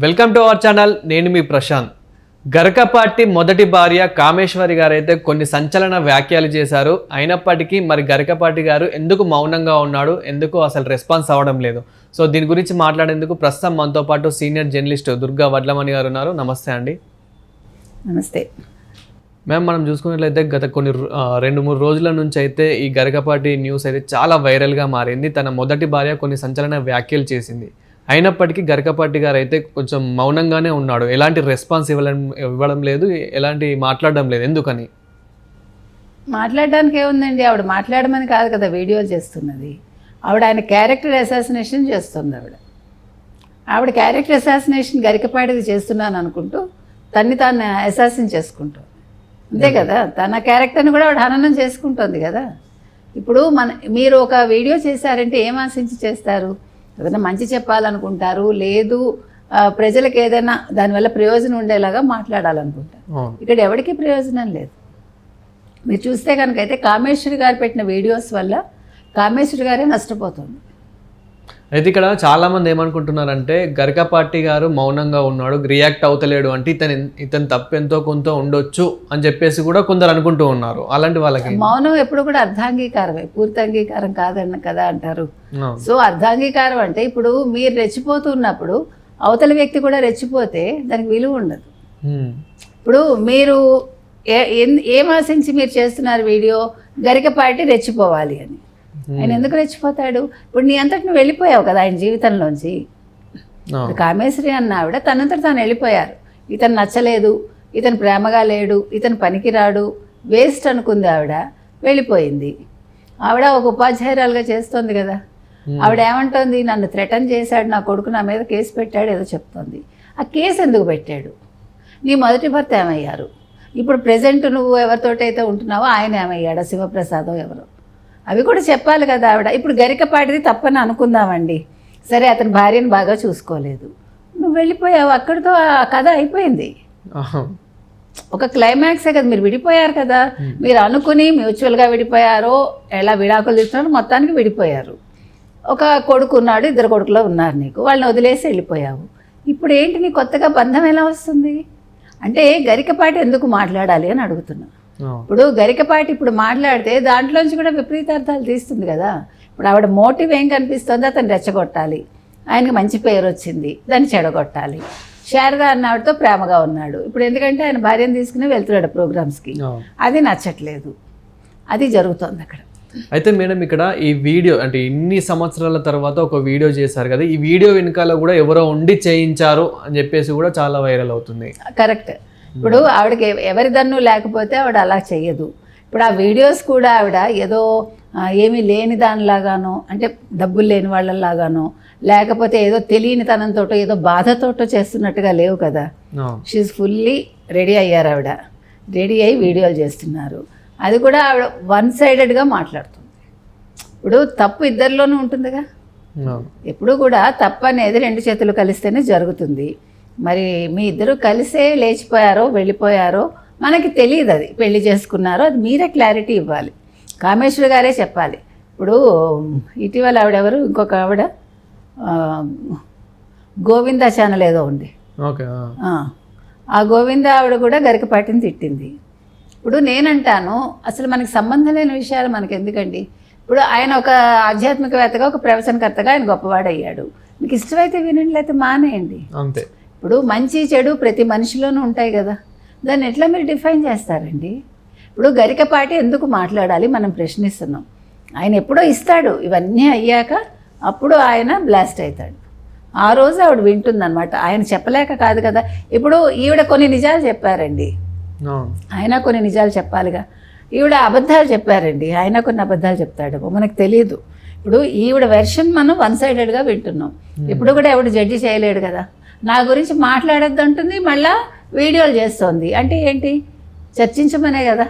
Welcome to our channel. నేను మీ ప్రశాంత్. గరికపాటి మొదటి భార్య కామేశ్వరి గారు అయితే కొన్ని సంచలన వ్యాఖ్యలు చేశారు. అయినప్పటికీ మరి గరికపాటి గారు ఎందుకు మౌనంగా ఉన్నాడు, ఎందుకు అసలు రెస్పాన్స్ అవ్వడం లేదు? సో దీని గురించి మాట్లాడేందుకు ప్రస్తుతం మనతో పాటు సీనియర్ జర్నలిస్ట్ దుర్గా వడ్లమణి గారు ఉన్నారు. నమస్తే అండి. నమస్తే మ్యామ్, మనం చూసుకున్నట్లయితే గత కొన్ని 2-3 రోజుల నుంచి అయితే ఈ గరికపాటి న్యూస్ అయితే చాలా వైరల్గా మారింది. తన మొదటి భార్య కొన్ని సంచలన వ్యాఖ్యలు చేసింది. అయినప్పటికీ గరికపాటి గారు అయితే కొంచెం మౌనంగానే ఉన్నాడు. ఎలాంటి రెస్పాన్స్ ఇవ్వడం లేదు, ఎలాంటి మాట్లాడడం లేదు. ఎందుకని? మాట్లాడడానికి ఏముందండి, ఆవిడ మాట్లాడమని కాదు కదా వీడియోలు చేస్తున్నది. ఆయన క్యారెక్టర్ అసాసినేషన్ చేస్తుంది. ఆవిడ క్యారెక్టర్ అసాసినేషన్ గరికపాటిది చేస్తున్నాను అనుకుంటూ తాను అసాసిన్ చేసుకుంటుంది. అంతే కదా, తన క్యారెక్టర్ని కూడా ఆవిడ హననం చేసుకుంటుంది కదా. ఇప్పుడు మీరు ఒక వీడియో చేశారంటే ఏం ఆశించి చేస్తారు? ఏదైనా మంచి చెప్పాలనుకుంటారు, లేదు ప్రజలకు ఏదైనా దానివల్ల ప్రయోజనం ఉండేలాగా మాట్లాడాలనుకుంటారు. ఇక్కడ ఎవరికి ప్రయోజనం లేదు. మీరు చూస్తే కనుక అయితే కామేశ్వరి గారు పెట్టిన వీడియోస్ వల్ల కామేశ్వరి గారే నష్టపోతుంది. అయితే ఇక్కడ చాలామంది ఏమనుకుంటున్నారంటే గరికపాటి గారు మౌనంగా ఉన్నాడు, రియాక్ట్ అవుతలేడు అంటే ఇతను తప్పు ఎంతో కొంత ఉండొచ్చు అని చెప్పేసి కూడా కొందరు అనుకుంటూ ఉన్నారు. అలాంటి వాళ్ళకి మౌనం ఎప్పుడు కూడా అర్ధాంగీకారమే, పూర్తి అంగీకారం కాదన్న కదా అంటారు. సో అర్ధాంగీకారం అంటే ఇప్పుడు మీరు రెచ్చిపోతున్నప్పుడు అవతల వ్యక్తి కూడా రెచ్చిపోతే దానికి విలువ ఉండదు. ఇప్పుడు మీరు ఏం ఆశించి మీరు చేస్తున్నారు వీడియో? గరికపాటి రెచ్చిపోవాలి అని. ఆయన ఎందుకు రెచ్చిపోతాడు? ఇప్పుడు నీ అంతటి నువ్వు వెళ్ళిపోయావు కదా ఆయన జీవితంలోంచి. కామేశ్వరి అన్న ఆవిడ తనంతట తాను వెళ్ళిపోయారు. ఇతను నచ్చలేదు, ఇతను ప్రేమగా లేడు, ఇతను పనికిరాడు, వేస్ట్ అనుకుంది ఆవిడ, వెళ్ళిపోయింది. ఆవిడ ఒక ఉపాధ్యాయురాలుగా చేస్తోంది కదా. ఆవిడ ఏమంటోంది? నన్ను థ్రెటన్ చేశాడు నా కొడుకు, నా మీద కేసు పెట్టాడు ఏదో చెప్తోంది. ఆ కేసు ఎందుకు పెట్టాడు? నీ మొదటి భర్త ఏమయ్యారు? ఇప్పుడు ప్రెజెంట్ నువ్వు ఎవరితోటైతే ఉంటున్నావో ఆయన ఏమయ్యాడా? శివప్రసాదం ఎవరు? అవి కూడా చెప్పాలి కదా ఆవిడ. ఇప్పుడు గరికపాటిది తప్పని అనుకుందామండి, సరే అతని భార్యను బాగా చూసుకోలేదు, నువ్వు వెళ్ళిపోయావు, అక్కడితో ఆ కథ అయిపోయింది. ఒక క్లైమాక్సే కదా, మీరు విడిపోయారు కదా. మీరు అనుకుని మ్యూచువల్గా విడిపోయారో ఎలా విడాకులు తీసుకున్నారో మొత్తానికి విడిపోయారు. ఒక కొడుకు ఉన్నాడు, 2 కొడుకులో ఉన్నారు నీకు, వాళ్ళని వదిలేసి వెళ్ళిపోయావు. ఇప్పుడు ఏంటి నీ కొత్తగా బంధం ఎలా వస్తుంది? అంటే గరికపాటి ఎందుకు మాట్లాడాలి అని అడుగుతున్నా. ఇప్పుడు గరికపాటి ఇప్పుడు మాట్లాడితే దాంట్లోంచి కూడా విపరీతార్థాలు తీస్తుంది కదా. ఇప్పుడు ఆవిడ మోటివ్ ఏం కనిపిస్తుంది? అతను రెచ్చగొట్టాలి, ఆయనకి మంచి పేరు వచ్చింది, దాన్ని చెడగొట్టాలి. శారద అన్న ఆవిడతో ప్రేమగా ఉన్నాడు, ఇప్పుడు ఎందుకంటే ఆయన భార్యను తీసుకుని వెళ్తున్నాడు ప్రోగ్రామ్స్కి, అది నచ్చట్లేదు, అది జరుగుతుంది అక్కడ. అయితే మేడం, ఇక్కడ ఈ వీడియో అంటే ఇన్ని సంవత్సరాల తర్వాత ఒక వీడియో చేశారు కదా, ఈ వీడియో వెనకాల కూడా ఎవరో ఉండి చేయించారు అని చెప్పేసి కూడా చాలా వైరల్ అవుతుంది. కరెక్ట్. ఇప్పుడు ఆవిడకి ఎవరి దన్ను లేకపోతే ఆవిడ అలా చెయ్యదు. ఇప్పుడు ఆ వీడియోస్ కూడా ఆవిడ ఏదో ఏమీ లేని దానిలాగానో, అంటే డబ్బులు లేని వాళ్ళలాగానో, లేకపోతే ఏదో తెలియని తనంతో ఏదో బాధతోటో చేస్తున్నట్టుగా లేవు కదా. షీఈ్ ఫుల్లీ రెడీ అయ్యారు ఆవిడ, రెడీ అయ్యి వీడియోలు చేస్తున్నారు. అది కూడా ఆవిడ 1-sidedగా మాట్లాడుతుంది. ఇప్పుడు తప్పు ఇద్దరిలోనూ ఉంటుందిగా. ఎప్పుడు కూడా తప్పు అనేది 2 చేతులు కలిస్తేనే జరుగుతుంది. మరి మీ ఇద్దరు కలిసే లేచిపోయారో వెళ్ళిపోయారో మనకి తెలియదు. అది పెళ్లి చేసుకున్నారో అది మీరే క్లారిటీ ఇవ్వాలి. కామేశ్వరి గారే చెప్పాలి. ఇప్పుడు ఇటీవల ఆవిడెవరు, ఇంకొక ఆవిడ గోవింద ఛానల్ ఏదో ఉంది, ఆ గోవింద ఆవిడ కూడా గరికపాటిని తిట్టింది. ఇప్పుడు నేనంటాను, అసలు మనకి సంబంధం లేని విషయాలు మనకి ఎందుకండి? ఇప్పుడు ఆయన ఒక ఆధ్యాత్మికవేత్తగా, ఒక ప్రవచనకర్తగా ఆయన గొప్పవాడయ్యాడు. మీకు ఇష్టమైతే వినండి, లేకపోతే మానేయండి. అంతే. ఇప్పుడు మంచి చెడు ప్రతి మనిషిలోనూ ఉంటాయి కదా, దాన్ని ఎట్లా మీరు డిఫైన్ చేస్తారండి? ఇప్పుడు గరికపాటి ఎందుకు మాట్లాడాలి మనం ప్రశ్నిస్తున్నాం. ఆయన ఎప్పుడో ఇస్తాడు, ఇవన్నీ అయ్యాక అప్పుడు ఆయన బ్లాస్ట్ అవుతాడు. ఆ రోజు ఆవిడ వింటుందన్నమాట. ఆయన చెప్పలేక కాదు కదా. ఇప్పుడు ఈవిడ కొన్ని నిజాలు చెప్పారండి, ఆయన కొన్ని నిజాలు చెప్పాలిగా. ఈవిడ అబద్ధాలు చెప్పారండి, ఆయన కొన్ని అబద్ధాలు చెప్తాడు, మనకు తెలియదు. ఇప్పుడు ఈవిడ వెర్షన్ మనం 1-sidedగా వింటున్నాం. ఇప్పుడు కూడా ఎవడు జడ్జి చేయలేడు కదా. నా గురించి మాట్లాడద్దు అంటుంది, మళ్ళీ వీడియోలు చేస్తోంది అంటే ఏంటి? చర్చించమనే కదా.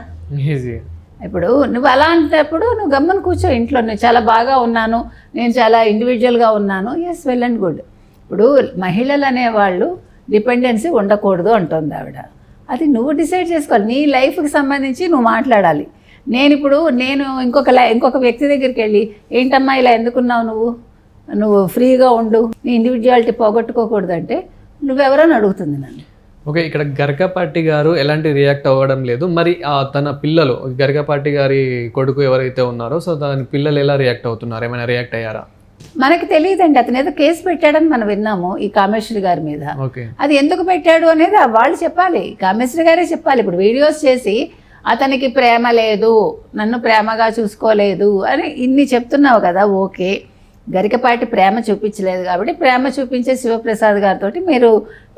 ఇప్పుడు నువ్వు అలా అంటప్పుడు నువ్వు గమ్మన కూర్చో ఇంట్లో, నేను చాలా బాగా ఉన్నాను, నేను చాలా ఇండివిజువల్గా ఉన్నాను, ఎస్ వెల్ అండ్ గుడ్. ఇప్పుడు మహిళలు అనేవాళ్ళు డిపెండెన్సీ ఉండకూడదు అంటుంది ఆవిడ. అది నువ్వు డిసైడ్ చేసుకోవాలి, నీ లైఫ్కి సంబంధించి నువ్వు మాట్లాడాలి. నేను ఇంకొక వ్యక్తి దగ్గరికి వెళ్ళి ఏంటమ్మా ఇలా ఎందుకున్నావు, నువ్వు ఫ్రీగా ఉండు, నీ ఇండివిజువాలిటీ పోగొట్టుకోకూడదంటే నువ్వెవరో అని అడుగుతుంది నన్ను. ఓకే, ఇక్కడ గరికపాటి గారు ఎలాంటి రియాక్ట్ అవ్వడం లేదు. మరి తన పిల్లలు, గరికపాటి గారి కొడుకు ఎవరైతే ఉన్నారో సో దాని పిల్లలు ఎలా రియాక్ట్ అవుతున్నారు? ఏమైనా రియాక్ట్ అయ్యారా? మనకి తెలియదండి. అతను ఏదో కేసు పెట్టాడని మనం విన్నాము ఈ కామేశ్వరి గారి మీద. ఓకే, అది ఎందుకు పెట్టాడు అనేది వాళ్ళు చెప్పాలి, కామేశ్వరి గారే చెప్పాలి. ఇప్పుడు వీడియోస్ చేసి అతనికి ప్రేమ లేదు, నన్ను ప్రేమగా చూసుకోలేదు అని ఇన్ని చెప్తున్నావు కదా, ఓకే. గరికపాటి ప్రేమ చూపించలేదు కాబట్టి ప్రేమ చూపించే శివప్రసాద్ గారితో మీరు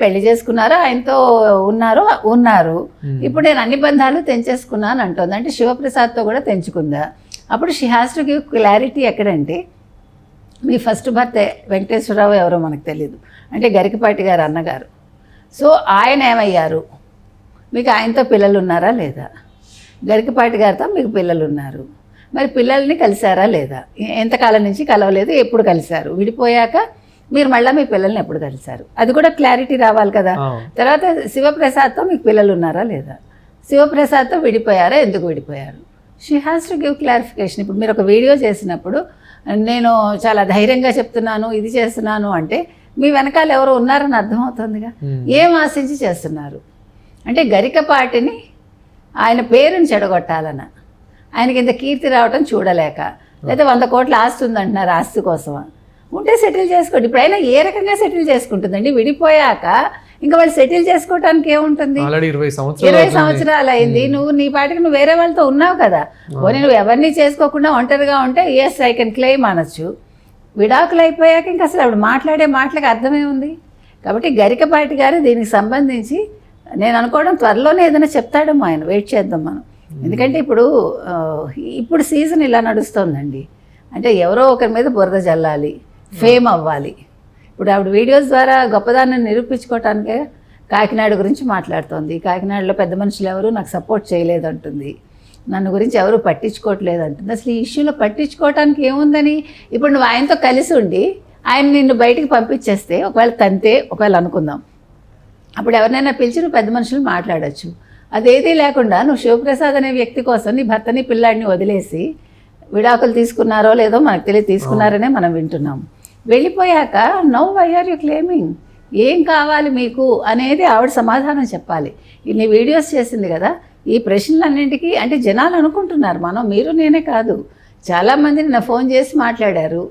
పెళ్లి చేసుకున్నారా, ఆయనతో ఉన్నారు. ఇప్పుడు నేను అన్ని బంధాలు తెంచేసుకున్నాను అంటుంది. అంటే శివప్రసాద్తో కూడా తెంచుకుందా? అప్పుడు she has to give clarity. ఎక్కడంటే మీ ఫస్ట్ భర్త వెంకటేశ్వరరావు ఎవరో మనకు తెలియదు, అంటే గరికపాటి గారు అన్నగారు. సో ఆయన ఏమయ్యారు? మీకు ఆయనతో పిల్లలు ఉన్నారా లేదా? గరికపాటి గారితో మీకు పిల్లలు ఉన్నారు. మరి పిల్లల్ని కలిశారా లేదా? ఎంతకాలం నుంచి కలవలేదు, ఎప్పుడు కలిశారు? విడిపోయాక మీరు మళ్ళీ మీ పిల్లల్ని ఎప్పుడు కలిశారు? అది కూడా క్లారిటీ రావాలి కదా. తర్వాత శివప్రసాద్తో మీకు పిల్లలు ఉన్నారా లేదా? శివప్రసాద్తో విడిపోయారా, ఎందుకు విడిపోయారు? She has to give clarification. ఇప్పుడు మీరు ఒక వీడియో చేసినప్పుడు నేను చాలా ధైర్యంగా చెప్తున్నాను, ఇది చేస్తున్నాను అంటే మీ వెనకాల ఎవరో ఉన్నారని అర్థమవుతుందిగా. ఏం ఆశించి చేస్తున్నారు? అంటే గరికపాటిని ఆయన పేరుని చెడగొట్టాలన, ఆయనకి ఇంత కీర్తి రావటం చూడలేక, లేదా 100 కోట్ల ఆస్తి ఉందంటున్నారు, ఆస్తి కోసమా? ఉంటే సెటిల్ చేసుకోండి. ఇప్పుడైనా ఏ రకంగా సెటిల్ చేసుకుంటుందండి? విడిపోయాక ఇంకా వాళ్ళు సెటిల్ చేసుకోవటానికి ఏముంటుంది? 20 సంవత్సరాలు అయింది. నువ్వు నీ పాటికి నువ్వు వేరే వాళ్ళతో ఉన్నావు కదా. పోనీ నువ్వు ఎవరిని చేసుకోకుండా ఒంటరిగా ఉంటే ఎస్ ఐ కెన్ క్లెయిమ్ అనొచ్చు. విడాకులు అయిపోయాక ఇంకా అసలు ఆవిడ మాట్లాడే మాటలకు అర్థమే ఉంది. కాబట్టి గరికపాటి గారు దీనికి సంబంధించి నేను అనుకోవడం త్వరలోనే ఏదైనా చెప్తాడేమో ఆయన. వెయిట్ చేద్దాం మనం. ఎందుకంటే ఇప్పుడు సీజన్ ఇలా నడుస్తుందండి. అంటే ఎవరో ఒకరి మీద బురద జల్లాలి, ఫేమ్ అవ్వాలి. ఇప్పుడు ఆవిడ వీడియోస్ ద్వారా గొప్పదాన్ని నిరూపించుకోవటానికే కాకినాడ గురించి మాట్లాడుతోంది. కాకినాడలో పెద్ద మనుషులు ఎవరు నాకు సపోర్ట్ చేయలేదు అంటుంది, నన్ను గురించి ఎవరు పట్టించుకోవట్లేదు అంటుంది. అసలు ఈ ఇష్యూలో పట్టించుకోవటానికి ఏముందని? ఇప్పుడు నువ్వు ఆయనతో కలిసి ఉండి ఆయన నిన్ను బయటికి పంపించేస్తే, ఒకవేళ తంతే ఒకవేళ అనుకుందాం, అప్పుడు ఎవరినైనా పిలిచి నువ్వు పెద్ద మనుషులు మాట్లాడచ్చు. అదేదీ లేకుండా నువ్వు శివప్రసాద్ అనే వ్యక్తి కోసం నీ భర్తని పిల్లాడిని వదిలేసి విడాకులు తీసుకున్నారో లేదో మనకు తెలియదు, తీసుకున్నారనే మనం వింటున్నాం. వెళ్ళిపోయాక now why are you claiming? ఏం కావాలి మీకు అనేది ఆవిడ సమాధానం చెప్పాలి. ఇన్ని వీడియోస్ చేసింది కదా, ఈ ప్రశ్నలన్నింటికీ అంటే జనాలు అనుకుంటున్నారు, మీరు నేనే కాదు, చాలామందిని నా ఫోన్ చేసి మాట్లాడారు,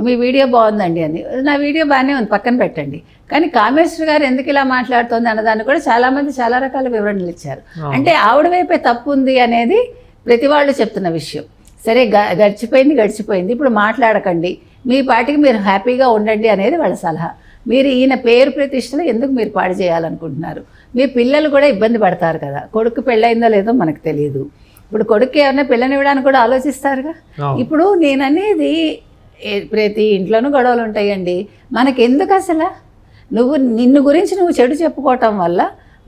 మీ వీడియో బాగుందండి అని. నా వీడియో బాగానే ఉంది, పక్కన పెట్టండి. కానీ కామేశ్వరి గారు ఎందుకు ఇలా మాట్లాడుతోంది అన్నదాన్ని కూడా చాలామంది చాలా రకాల వివరణలు ఇచ్చారు. అంటే ఆవిడ వైపే తప్పు ఉంది అనేది ప్రతి వాళ్ళు చెప్తున్న విషయం. సరే గడిచిపోయింది, ఇప్పుడు మాట్లాడకండి, మీ పాటికి మీరు హ్యాపీగా ఉండండి అనేది వాళ్ళ సలహా. మీరు ఈయన పేరు ప్రతిష్టలు ఎందుకు మీరు పాడు చేయాలనుకుంటున్నారు? మీ పిల్లలు కూడా ఇబ్బంది పడతారు కదా. కొడుకు పెళ్ళయిందో లేదో మనకు తెలియదు. ఇప్పుడు కొడుకు ఏమైనా పిల్లనివ్వడానికి కూడా ఆలోచిస్తారుగా. ఇప్పుడు నేననేది ప్రతి ఇంట్లోనూ గొడవలు ఉంటాయండి. మనకెందుకు అసలు? నిన్ను గురించి నువ్వు చెడు చెప్పుకోవటం వల్ల,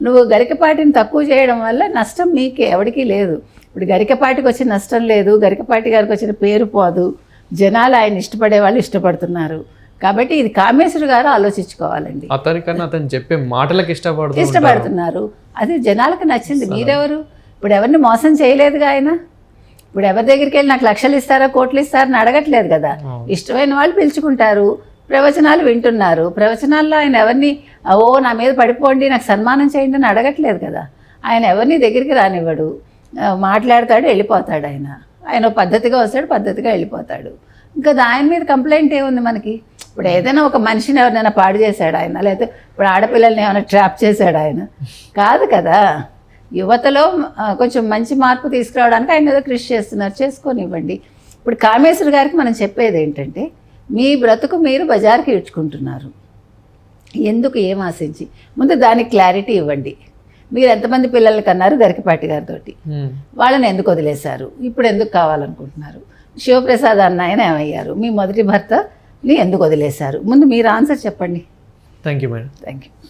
నువ్వు గరికపాటిని తక్కువ చేయడం వల్ల నష్టం నీకే, ఎవరికీ లేదు. ఇప్పుడు గరికపాటికి వచ్చిన నష్టం లేదు, గరికపాటి గారికి వచ్చిన పేరు పోదు, జనాలు ఆయన ఇష్టపడే వాళ్ళు ఇష్టపడుతున్నారు. కాబట్టి ఇది కామేశ్వరి గారు ఆలోచించుకోవాలండి. అతనికన్నా అతను చెప్పే మాటలకు ఇష్టపడుతున్నారు, అది జనాలకు నచ్చింది. మీరెవరు? ఇప్పుడు ఎవరిని మోసం చేయలేదుగా ఆయన. ఇప్పుడు ఎవరి దగ్గరికి వెళ్ళి నాకు లక్షలు ఇస్తారా, కోట్లు ఇస్తారని అడగట్లేదు కదా. ఇష్టమైన వాళ్ళు పిలుచుకుంటారు, ప్రవచనాలు వింటున్నారు. ప్రవచనాల్లో ఆయన ఎవరిని నా మీద పడిపోండి, నాకు సన్మానం చేయండి అని అడగట్లేదు కదా. ఆయన ఎవరిని దగ్గరికి రానివ్వడు, మాట్లాడతాడు, వెళ్ళిపోతాడు. ఆయన పద్ధతిగా వస్తాడు, పద్ధతిగా వెళ్ళిపోతాడు. ఇంకా ఆయన మీద కంప్లైంట్ ఏముంది మనకి? ఇప్పుడు ఏదైనా ఒక మనిషిని ఎవరినైనా పాడు చేశాడు ఆయన, లేకపోతే ఇప్పుడు ఆడపిల్లల్ని ఏమైనా ట్రాప్ చేశాడు ఆయన? కాదు కదా. యువతలో కొంచెం మంచి మార్పు తీసుకురావడానికి ఆయన ఏదో కృషి చేస్తున్నారు, చేసుకోనివ్వండి. ఇప్పుడు కామేశ్వరి గారికి మనం చెప్పేది ఏంటంటే, మీ బ్రతుకు మీరు బజార్కి ఇడ్చుకుంటున్నారు, ఎందుకు, ఏం ఆశించి? ముందు దానికి క్లారిటీ ఇవ్వండి. మీరు ఎంతమంది పిల్లల్ని కన్నారు గరికపాటి గారితో? వాళ్ళని ఎందుకు వదిలేశారు? ఇప్పుడు ఎందుకు కావాలనుకుంటున్నారు? శివప్రసాద్ అన్న ఆయన ఏమయ్యారు? మీ మొదటి భర్తని ఎందుకు వదిలేశారు? ముందు మీరు ఆన్సర్ చెప్పండి. Thank you madam. Thank you.